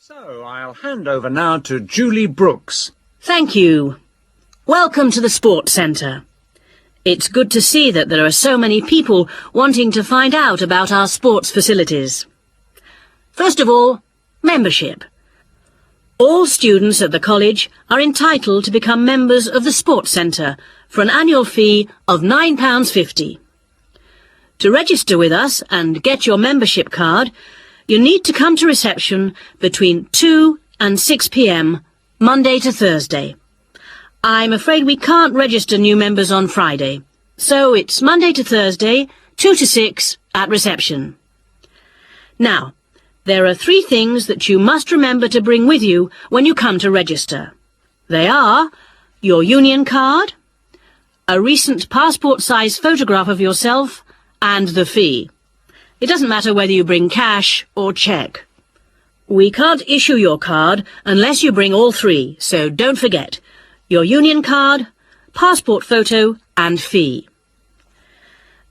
So, I'll hand over now to Julie Brooks. Thank you. Welcome to the Sports Centre. It's good to see that there are so many people wanting to find out about our sports facilities. First of all, membership. All students at the college are entitled to become members of the Sports Centre for an annual fee of £9.50. To register with us and get your membership card, you need to come to reception between 2 and 6 p.m, Monday to Thursday. I'm afraid we can't register new members on Friday, so it's Monday to Thursday, 2 to 6 at reception. Now, there are 3 things that you must remember to bring with you when you come to register. They are your union card, a recent passport-size photograph of yourself, and the fee. It doesn't matter whether you bring cash or cheque. We can't issue your card unless you bring all 3, so don't forget your union card, passport photo and fee.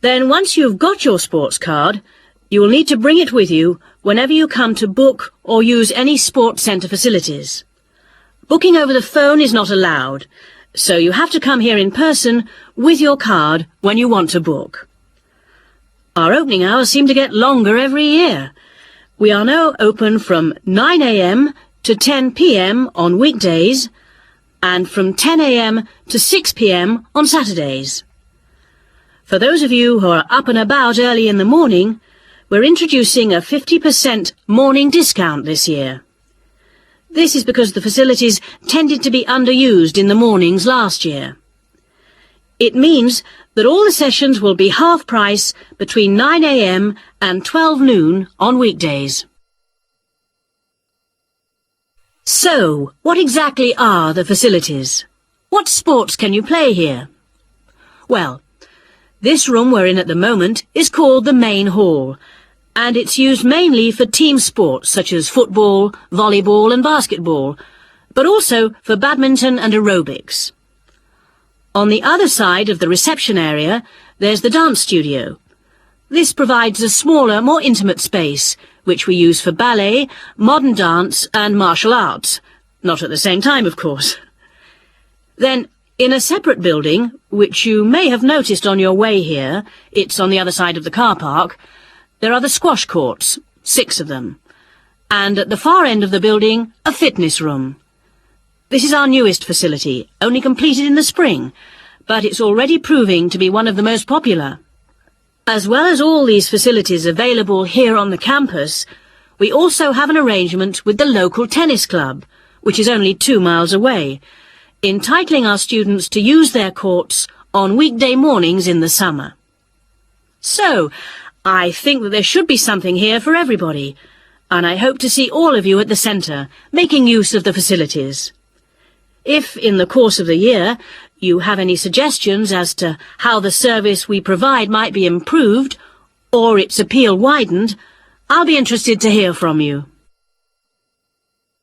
Then once you've got your sports card, you will need to bring it with you whenever you come to book or use any sports centre facilities. Booking over the phone is not allowed, so you have to come here in person with your card when you want to book. Our opening hours seem to get longer every year. We are now open from 9 a.m. to 10 p.m. on weekdays and from 10 a.m. to 6 p.m. on Saturdays. For those of you who are up and about early in the morning, we're introducing a 50% morning discount this year. This is because the facilities tended to be underused in the mornings last year. It means that all the sessions will be half price between 9 a.m. and 12 noon on weekdays. So, what exactly are the facilities? What sports can you play here? Well, this room we're in at the moment is called the main hall, and it's used mainly for team sports such as football, volleyball and basketball, but also for badminton and aerobics. On the other side of the reception area, there's the dance studio. This provides a smaller, more intimate space, which we use for ballet, modern dance and martial arts. Not at the same time, of course. Then, in a separate building, which you may have noticed on your way here, it's on the other side of the car park, there are the squash courts, 6 of them. And at the far end of the building, a fitness room. This is our newest facility, only completed in the spring, but it's already proving to be one of the most popular. As well as all these facilities available here on the campus, we also have an arrangement with the local tennis club, which is only 2 miles away, entitling our students to use their courts on weekday mornings in the summer. So, I think that there should be something here for everybody, and I hope to see all of you at the centre, making use of the facilities. If, in the course of the year, you have any suggestions as to how the service we provide might be improved, or its appeal widened, I'll be interested to hear from you.